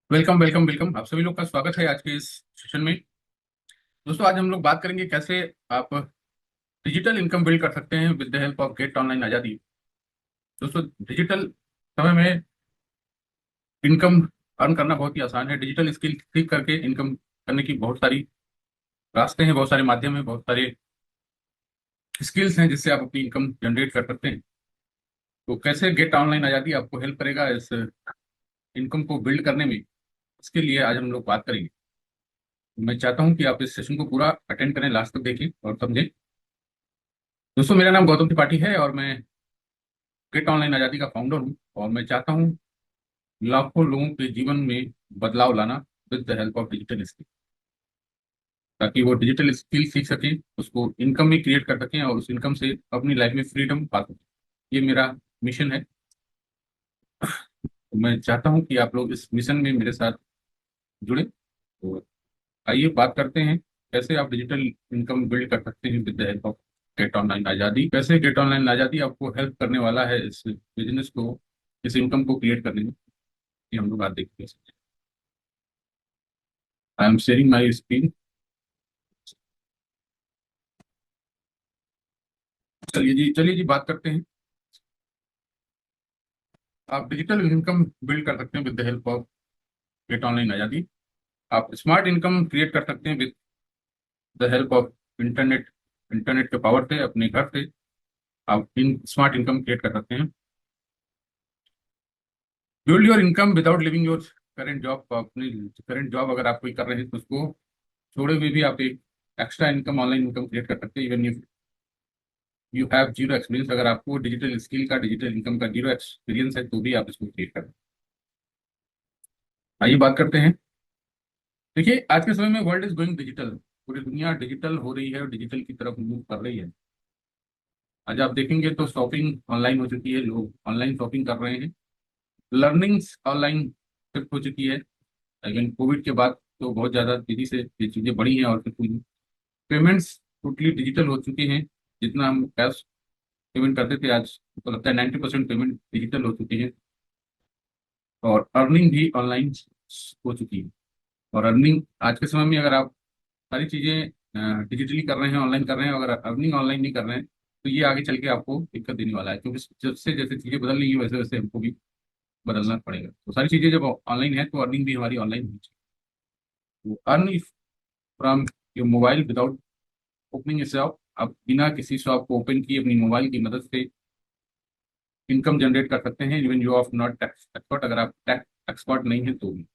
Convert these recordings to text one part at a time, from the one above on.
Welcome welcome welcome, आप सभी लोग का स्वागत है आज के इस सेशन में। दोस्तों, आज हम लोग बात करेंगे कैसे आप डिजिटल इनकम बिल्ड कर सकते हैं with the help of get online आज़ादी। दोस्तों, डिजिटल समय में इनकम अर्न करना बहुत ही आसान है। डिजिटल स्किल सीख करके इनकम करने की बहुत सारी रास्ते हैं, बहुत सारे माध्यम हैं, बहुत सारे स्किल्स हैं जिससे आप अपनी इनकम जनरेट कर सकते हैं। तो कैसे गेट ऑनलाइन आज़ादी आपको हेल्प करेगा इस इनकम को बिल्ड करने में, इसके लिए आज हम लोग बात करेंगे। मैं चाहता हूं कि आप इस सेशन को पूरा अटेंड करें, लास्ट तक देखें और समझें। दोस्तों, मेरा नाम गौतम त्रिपाठी है और मैं गेट ऑनलाइन आज़ादी का फाउंडर हूँ। और मैं चाहता हूँ लाखों लोगों के जीवन में बदलाव लाना with the help of digital skill, ताकि वो डिजिटल स्किल सीख सकें, उसको इनकम भी क्रिएट कर सकें और उस इनकम से अपनी लाइफ में फ्रीडम पा सकें। ये मेरा मिशन है। तो मैं चाहता हूँ कि आप लोग इस मिशन में मेरे साथ जुड़े। तो आइए बात करते हैं कैसे आप डिजिटल इनकम बिल्ड कर सकते हैं with the help of get online आज़ादी। कैसे गेट ऑनलाइन आज़ादी आपको हेल्प करने वाला है इस बिजनेस को, इस इनकम को क्रिएट करने में। ये हम लोग आज देखते हैं। I am sharing my screen. चलिए जी बात करते हैं। आप डिजिटल इनकम बिल्ड कर सकते हैं with the help of get online आज़ादी। आप स्मार्ट इनकम क्रिएट कर सकते हैं with the help of internet. Internet के पावर से अपने घर से आप इन स्मार्ट इनकम क्रिएट कर सकते हैं। Build your income without leaving your current job. अपनी करेंट जॉब अगर आप कोई कर रहे हैं तो उसको छोड़े हुए भी आप एक extra income, online income create कर सकते हैं। Even if you have zero experience, अगर आपको डिजिटल स्किल का, डिजिटल इनकम का जीरो एक्सपीरियंस है तो भी आप इसको क्रिएट कर सकते हैं। आइए बात करते हैं। देखिए, आज के समय में वर्ल्ड इज गोइंग डिजिटल। पूरी दुनिया डिजिटल हो रही है और डिजिटल की तरफ मूव कर रही है। आज आप देखेंगे तो शॉपिंग ऑनलाइन हो चुकी है, लोग ऑनलाइन शॉपिंग कर रहे हैं। लर्निंग्स ऑनलाइन शिफ्ट हो चुकी है। लेकिन कोविड के बाद तो बहुत ज़्यादा तेजी से ये चीज़ें बढ़ी हैं और फिर पेमेंट्स टोटली डिजिटल हो चुके हैं। जितना हम कैश पेमेंट करते थे, आज तो लगता है 90% पेमेंट डिजिटल हो चुकी है। और अर्निंग भी ऑनलाइन हो चुकी है। और अर्निंग आज के समय में अगर आप सारी चीजें डिजिटली कर रहे हैं, ऑनलाइन कर रहे हैं, अगर अर्निंग ऑनलाइन नहीं कर रहे हैं तो ये आगे चल के आपको दिक्कत देने वाला है, क्योंकि जब से जैसे चीजें बदल रही है वैसे वैसे हमको भी बदलना पड़ेगा। तो सारी चीजें जब ऑनलाइन है तो अर्निंग भी हमारी ऑनलाइन होनी चाहिए। तो earn from your mobile without opening A shop. आप बिना किसी शॉप को ओपन किए अपनी मोबाइल की मदद से इनकम जनरेट कर सकते हैं। Even you of not tax expert, अगर आप टैक्स एक्सपर्ट नहीं है तो भी।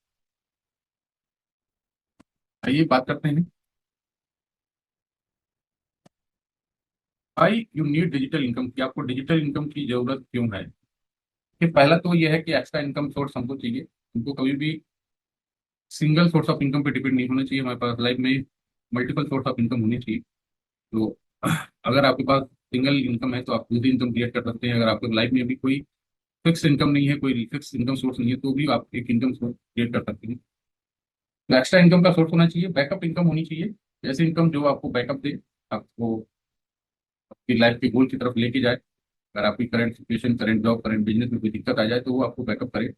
आइए बात करते हैं, आई यू नीड डिजिटल इनकम की, आपको डिजिटल इनकम की जरूरत क्यों है। कि पहला तो यह है कि एक्स्ट्रा इनकम सोर्स हमको चाहिए। हमको कभी भी सिंगल सोर्स ऑफ इनकम पे डिपेंड नहीं होना चाहिए। हमारे पास लाइफ में मल्टीपल सोर्स ऑफ इनकम होनी चाहिए। तो अगर आपके पास सिंगल इनकम है तो आप दूसरी इनकम क्रिएट कर सकते हैं। अगर आपके लाइफ में अभी कोई फिक्स इनकम नहीं है, कोई फिक्स इनकम सोर्स नहीं है, तो भी आप एक इनकम सोर्स क्रिएट कर सकते हैं। तो एक्स्ट्रा इनकम का सोर्स होना चाहिए, बैकअप इनकम होनी चाहिए। ऐसी इनकम जो आपको बैकअप दे, आपको आपकी लाइफ के गोल की तरफ लेके जाए। अगर आपकी current situation, current job, current business में कोई दिक्कत आ जाए तो वो आपको बैकअप करे।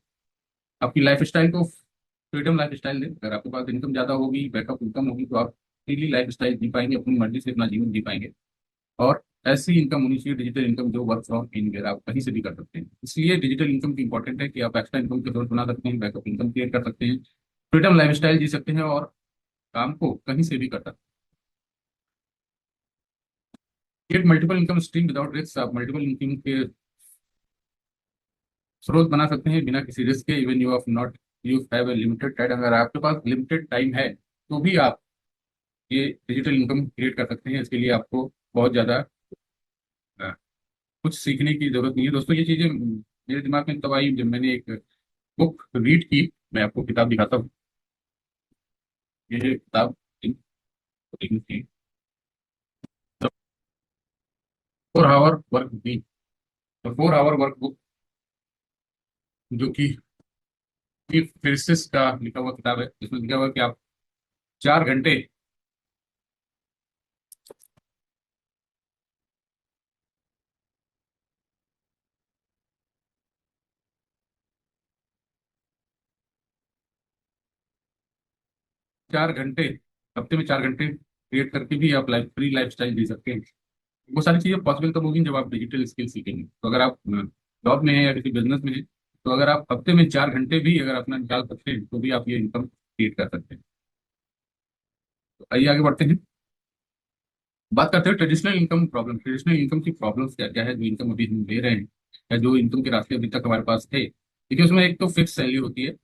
आपकी लाइफ स्टाइल को फ्रीडम लाइफ स्टाइल दे। अगर आपके पास इनकम ज्यादा होगी, बैकअप इनकम होगी, तो आप फ्रीली लाइफ स्टाइल जी पाएंगे, अपनी मर्जी से अपना जीवन जी पाएंगे। और ऐसी इनकम होनी चाहिए डिजिटल इनकम जो वर्क फ्रॉम एनीवेयर, आप कहीं से भी कर सकते हैं। इसलिए डिजिटल इनकम की इंपॉर्टेंट है कि आप एक्स्ट्रा इनकम के सोर्स बना सकते हैं, बैकअप इनकम क्रिएट कर सकते हैं, फ्रीडम लाइफ स्टाइल जी सकते हैं और काम को कहीं से भी कर सकते हैं। Get multiple income stream without risk. आप मल्टीपल इनकम के स्रोत बना सकते हैं बिना किसी रिस्क के। Even you of not you have a limited time, अगर आपके पास लिमिटेड टाइम है तो भी आप ये डिजिटल इनकम क्रिएट कर सकते हैं। इसके लिए आपको बहुत ज़्यादा अ, कुछ सीखने की जरूरत नहीं है। दोस्तों, ये चीज़ें मेरे दिमाग में तब आई जब मैंने एक बुक रीड की। मैं आपको किताब दिखाता हूँ। ये किताब थी 4 आवर वर्क वीक। तो 4 आवर वर्क बुक, जो कि फिरसिस का लिखा हुआ किताब है, जिसमें लिखा हुआ है कि आप 4 घंटे 4 घंटे, हफ्ते में 4 घंटे क्रिएट करके भी आप लाइफ फ्री लाइफ स्टाइल जी सकते हैं। वो सारी चीजें पॉसिबल तब होगी जब आप डिजिटल स्किल सीखेंगे। तो अगर आप जॉब में हैं या किसी बिजनेस में हैं, तो अगर आप हफ्ते में 4 घंटे भी अगर अपना निकाल सकते हैं तो भी आप ये इनकम क्रिएट कर सकते हैं। तो आइए आगे बढ़ते हैं, बात करते हैं traditional income problem. Traditional income की प्रॉब्लम्स क्या क्या है, जो इनकम अभी हम ले रहे हैं या जो इनकम के रास्ते अभी तक हमारे पास थे। देखिए, उसमें एक तो फिक्स सैलरी होती है,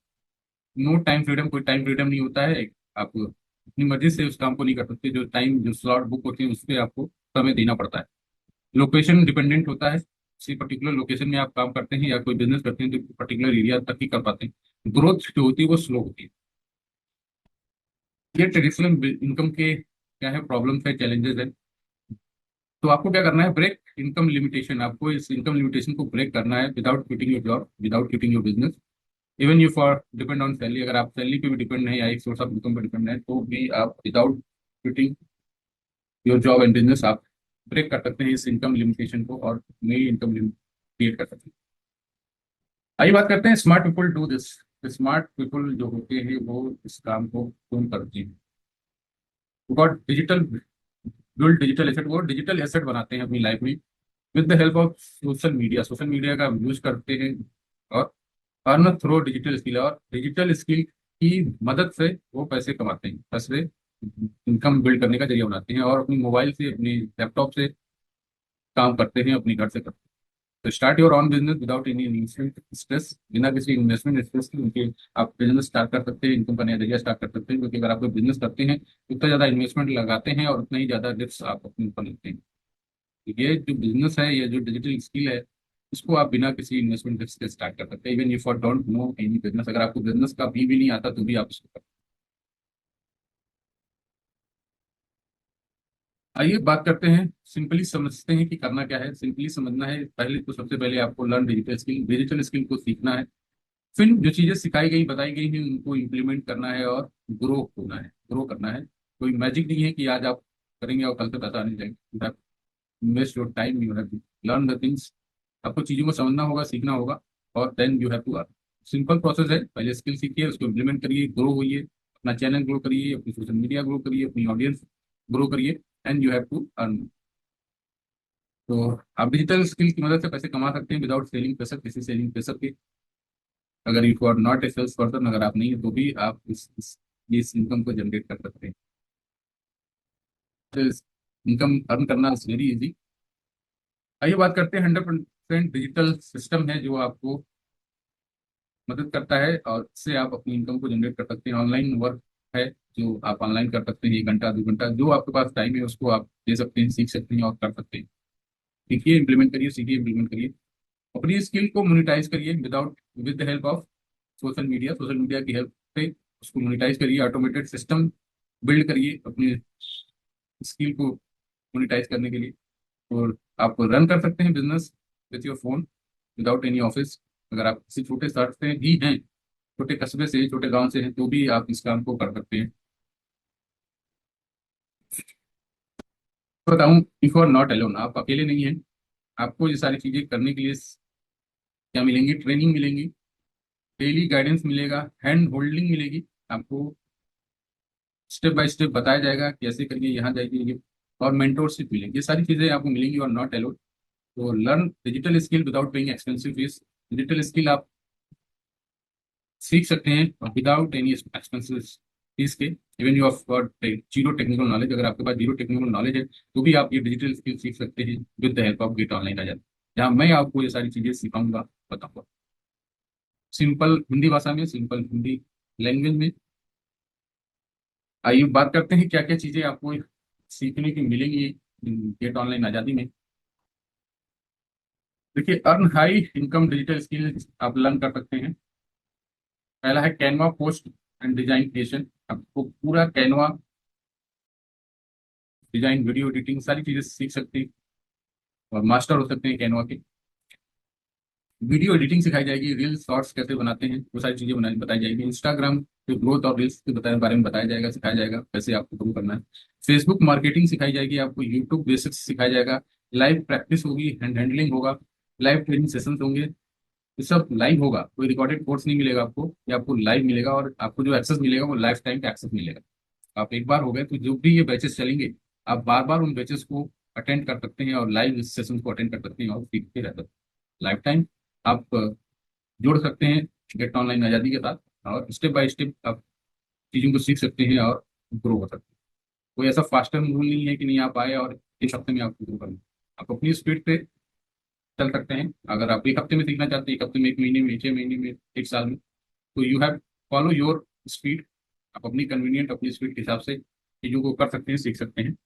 नो टाइम फ्रीडम, कोई टाइम फ्रीडम नहीं होता है। आप अपनी मर्जी से उस काम को नहीं कर सकते, जो टाइम जो स्लॉट बुक होते हैं उस पर आपको समय देना पड़ता है। लोकेशन डिपेंडेंट होता है, किसी पर्टिकुलर लोकेशन में आप काम करते हैं या कोई बिजनेस करते हैं तो पर्टिकुलर एरिया तक ही कर पाते हैं। ग्रोथ जो होती है वो स्लो होती है। ये ट्रेडिशनल इनकम के क्या है, प्रॉब्लम्स है, चैलेंजेस है। तो आपको क्या करना है, ब्रेक इनकम लिमिटेशन। आपको इस इनकम लिमिटेशन को ब्रेक करना है without quitting your job, without quitting your business. Even you for depend on salary, अगर आप सैलरी पे भी डिपेंड है या एक सोर्स ऑफ इनकम पे डिपेंड है, तो भी आप without quitting your job and business आप ब्रेक कर सकते हैं इस इनकम लिमिटेशन को और नई इनकम क्रिएट कर सकते हैं। आइए बात करते हैं smart people do this. Smart people जो होते हैं वो इस काम को क्यों करते हैं। Because digital build digital asset, वो डिजिटल एसेट बनाते हैं अपनी लाइफ में with the help of social media. Social media का यूज करते हैं और अर्न थ्रू डिजिटल स्किल, और डिजिटल स्किल की मदद से वो पैसे कमाते हैं, पैसे इनकम बिल्ड करने का जरिया बनाते हैं और अपनी मोबाइल से, अपनी लैपटॉप से काम करते हैं, अपनी घर से करते हैं। तो start your on business without any investment stress, बिना किसी इन्वेस्टमेंट स्ट्रेस के उनके आप बिजनेस स्टार्ट कर सकते हैं, इनकम का नया जरिया स्टार्ट कर सकते हैं। क्योंकि अगर आप कोई बिजनेस करते हैं उतना ज़्यादा इन्वेस्टमेंट लगाते हैं और उतना ही ज़्यादा रिस्क आप अपने ऊपर लेते हैं। ये जो बिजनेस है, ये जो डिजिटल स्किल है, इसको आप बिना किसी इन्वेस्टमेंट रिस्क के स्टार्ट कर सकते हैं। Even if you don't know any business, अगर आपको बिजनेस का भी नहीं आता तो भी आप इसको कर। आइए बात करते हैं, सिंपली समझते हैं कि करना क्या है। सिंपली समझना है, पहले तो सबसे पहले आपको learn digital skill, digital skill को सीखना है। फिर जो चीजें सिखाई गई बताई गई हैं उनको इम्प्लीमेंट करना है और ग्रो होना है, ग्रो करना है। कोई मैजिक नहीं है कि आज आप करेंगे और कल से पैसा आने जाएंगे। Invest your time, you have to learn the things. आपको चीजों को समझना होगा, सीखना होगा, और then you have to earn. Simple process है, पहले स्किल सीखिए, उसको इम्प्लीमेंट करिए, ग्रो होइए, अपना चैनल ग्रो करिए, अपनी सोशल मीडिया ग्रो करिए, अपनी ऑडियंस ग्रो करिए, and you have to earn. तो आप डिजिटल स्किल की मदद से पैसे कमा सकते हैं विदाउट सेलिंग प्रेशर, किसी सेलिंग प्रेशर के। अगर you are not a sales person, अगर आप नहीं है तो भी आप इस इनकम को जनरेट कर सकते हैं। तो इनकम अर्न करना इज वेरी इजी। आइए बात करते हैं, 100% डिजिटल सिस्टम है जो आपको मदद करता है और इससे आप अपनी इनकम को जनरेट कर सकते हैं। ऑनलाइन वर्क है जो आप ऑनलाइन कर सकते हैं, 1 घंटा 2 घंटा जो आपके पास टाइम है उसको आप दे सकते हैं, सीख सकते हैं और कर सकते हैं। सीखिए, इम्प्लीमेंट करिए, सीखिए, इम्प्लीमेंट करिए, अपनी स्किल को मोनिटाइज करिए without with the help of social media. Social media की हेल्प से उसको मोनिटाइज करिए, ऑटोमेटेड सिस्टम बिल्ड करिए अपने स्किल को मोनिटाइज करने के लिए। और आप रन कर सकते हैं business with your phone without any office. अगर आप किसी छोटे शहर से भी हैं, छोटे कस्बे से, छोटे गांव से हैं, तो भी आप इस काम को कर सकते हैं। तो बताऊं, if you are not alone, आप अकेले नहीं हैं। आपको ये सारी चीजें करने के लिए क्या मिलेंगी, ट्रेनिंग मिलेंगी, डेली गाइडेंस मिलेगा, हैंड होल्डिंग मिलेगी आपको, स्टेप बाय स्टेप बताया जाएगा कैसे करिए, यहाँ जाइए ये, और मेंटोरशिप मिलेगी। ये सारी चीजें आपको मिलेंगी और नॉट अलोन। तो learn digital skill without paying expensive fees. Digital skill आप सीख सकते हैं विदाउट एनी एक्सपेंसिव फीस के। Even you of got zero technical knowledge, अगर आपके पास जीरो टेक्निकल नॉलेज है तो भी आप ये डिजिटल स्किल सीख सकते हैं with the help of get online Azad, जहाँ मैं आपको ये सारी चीजें सिखाऊंगा, बताऊंगा सिंपल हिंदी भाषा में, सिंपल हिंदी लैंग्वेज में। आइए बात करते हैं क्या क्या चीजें आपको सीखने की मिलेंगी गेट ऑनलाइन आजादी में। देखिए, earn high income digital skill आप लर्न कर सकते हैं। पहला है Canva post and design creation. आपको पूरा कैनवा डिजाइन, वीडियो एडिटिंग, सारी चीजें सीख सकते हैं और मास्टर हो सकते हैं कैनवा के। वीडियो एडिटिंग सिखाई जाएगी, रील्स शॉर्ट्स कैसे बनाते हैं वो सारी चीजें बताई जाएगी। इंस्टाग्राम के ग्रोथ और रील्स के बारे में बताया जाएगा, सिखाया जाएगा कैसे आपको ग्रो करना है। फेसबुक मार्केटिंग सिखाई जाएगी आपको, यूट्यूब बेसिक्स सिखाया जाएगा, लाइव प्रैक्टिस होगी, हैंड हैंडलिंग होगा, लाइव ट्रेनिंग सेशंस होंगे। ये सब लाइव होगा, कोई रिकॉर्डेड कोर्स नहीं मिलेगा आपको, ये आपको लाइव मिलेगा और आपको जो एक्सेस मिलेगा वो लाइफ टाइम का एक्सेस मिलेगा। आप एक बार हो गए तो जो भी ये बैचेस चलेंगे, आप बार बार उन बैचेस को अटेंड कर सकते हैं और लाइव सेशन को अटेंड कर सकते हैं और सीखते रहते हैं। लाइफ टाइम आप जोड़ सकते हैं गेट ऑनलाइन आज़ादी के साथ, और स्टेप बाय स्टेप आप चीज़ों को सीख सकते हैं और ग्रो कर सकते हैं। कोई ऐसा फास्टर रूल नहीं है कि नहीं आप आए और एक हफ्ते में आपको ग्रो करना है। आप अपनी स्पीड पे चल सकते हैं। अगर आप एक हफ्ते में सीखना चाहते हैं, एक हफ्ते में, एक महीने में, 6 महीने में, एक साल में, तो you have follow your speed. आप अपनी कन्वीनियंट अपनी स्पीड के हिसाब से चीज़ों को कर सकते हैं, सीख सकते हैं।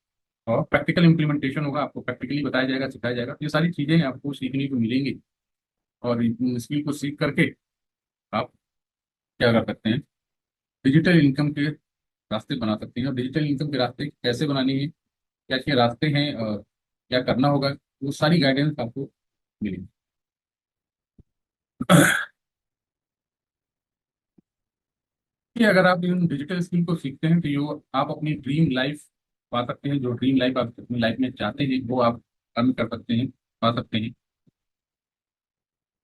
और प्रैक्टिकल इंप्लीमेंटेशन होगा, आपको प्रैक्टिकली बताया जाएगा, सिखाया जाएगा। ये सारी चीज़ें आपको सीखने को मिलेंगी और इन स्किल को सीख करके आप क्या कर सकते हैं, डिजिटल इनकम के रास्ते बना सकते हैं। और डिजिटल इनकम के रास्ते कैसे बनाने हैं, क्या क्या रास्ते हैं, क्या करना होगा, वो सारी गाइडेंस आपको मिलेगी। कि अगर आप इन डिजिटल स्किल को सीखते हैं तो यो आप अपनी ड्रीम लाइफ पा सकते हैं। जो ड्रीम लाइफ आप अपनी लाइफ में चाहते हैं वो आप अर्न कर सकते हैं, पा सकते हैं।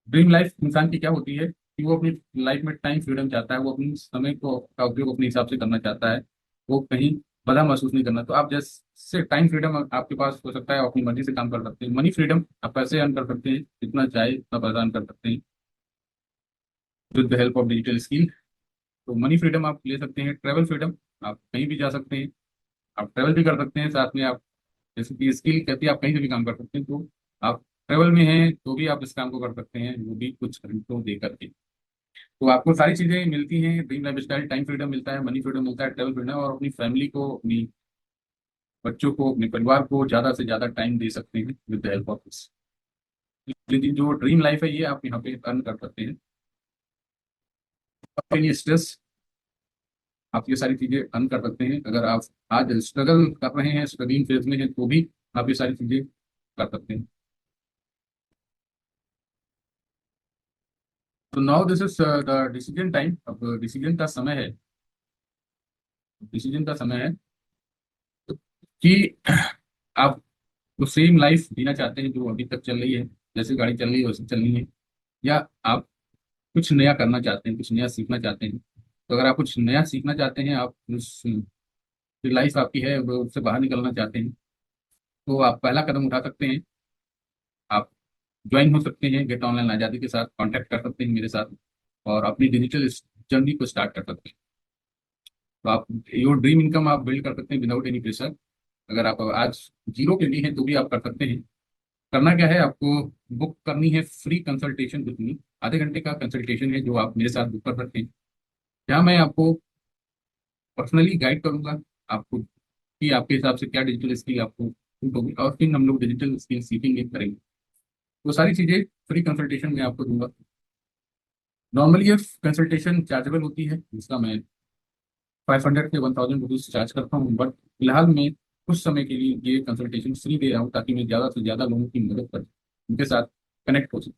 ड्रीम लाइफ इंसान की क्या होती है कि वो अपनी लाइफ में टाइम फ्रीडम चाहता है, वो अपनी समय को का उपयोग अपने हिसाब से करना चाहता है, वो कहीं बड़ा महसूस नहीं करना। तो आप जैसे टाइम फ्रीडम आपके पास हो सकता है, आप अपनी मर्जी से काम कर सकते हैं। मनी फ्रीडम, आप पैसे अर्न कर सकते हैं, जितना चाहे उतना पैसा अर्न कर सकते हैं with the help of digital skill. तो मनी फ्रीडम आप ले सकते हैं। ट्रैवल फ्रीडम, आप कहीं भी जा सकते हैं, आप ट्रैवल भी कर सकते हैं साथ में। आप जैसे कि स्किल कहती है आप कहीं से भी काम कर सकते हैं, तो आप ट्रैवल में हैं तो भी आप इस काम को कर सकते हैं, वो भी कुछ घंटों दे करके। तो आपको सारी चीजें मिलती हैं, dream life style, time freedom मिलता है, मनी फ्रीडम मिलता है, ट्रैवल फ्रीडम, और अपनी फैमिली को, अपनी बच्चों को, अपने परिवार को ज्यादा से ज्यादा टाइम दे सकते हैं with the help of this. लेकिन जो ड्रीम लाइफ है ये आप यहाँ पे अर्न कर सकते हैं। आपके लिए स्ट्रेस, आप ये सारी चीजें अर्न कर सकते हैं। अगर आप आज स्ट्रगल कर रहे हैं, स्ट्रगलिंग फेज में हैं, तो भी आप ये सारी चीजें कर सकते हैं। तो now this is the decision time. अब डिसीजन का समय है, डिसीजन का समय है कि आप वो सेम लाइफ जीना चाहते हैं जो अभी तक चल रही है, जैसे गाड़ी चल रही है वैसे चलनी है, या आप कुछ नया करना चाहते हैं, कुछ नया सीखना चाहते हैं। तो अगर आप कुछ नया सीखना चाहते हैं, आप उस जो लाइफ आपकी है वो उससे बाहर निकलना चाहते हैं, तो आप पहला कदम उठा सकते हैं। आप ज्वाइन हो सकते हैं गेट ऑनलाइन आज़ादी के साथ, कांटेक्ट कर सकते हैं मेरे साथ और अपनी डिजिटल जर्नी को स्टार्ट कर सकते हैं। तो आप योर ड्रीम इनकम आप बिल्ड कर सकते हैं विदाउट एनी प्रेशर। अगर आप आज जीरो के लिए हैं तो भी आप कर सकते हैं। करना क्या है, आपको बुक करनी है फ्री कंसल्टेशन विद मी। आधे घंटे का कंसल्टेशन है जो आप मेरे साथ बुक कर सकते हैं, जहाँ मैं आपको पर्सनली गाइड करूंगा आपको कि आपके हिसाब से क्या डिजिटल स्किल आपको सूट होगी, और फिर हम लोग डिजिटल स्किल सीखेंगे, करेंगे। वो सारी चीज़ें फ्री कंसल्टेशन में आपको दूंगा। नॉर्मली ये कंसल्टेशन चार्जेबल होती है, जिसका मैं 500 से 1000 रुपीज चार्ज करता हूँ, बट फिलहाल मैं कुछ समय के लिए ये कंसल्टेशन फ्री दे रहा हूँ ताकि मैं ज़्यादा से ज़्यादा लोगों की मदद कर सकूं, उनके साथ कनेक्ट हो सकूँ।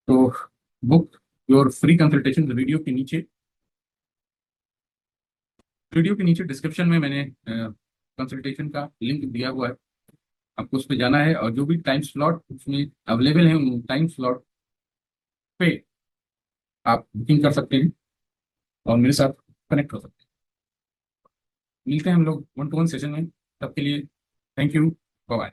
तो book your free consultation, video के नीचे डिस्क्रिप्शन में मैंने कंसल्टेशन का लिंक दिया हुआ है। आपको उस पर जाना है और जो भी टाइम स्लॉट उसमें अवेलेबल है उन टाइम स्लॉट पे आप बुकिंग कर सकते हैं और मेरे साथ कनेक्ट हो सकते हैं। मिलते हैं हम लोग 1-to-1 सेशन में, तब के लिए थैंक यू, बाय।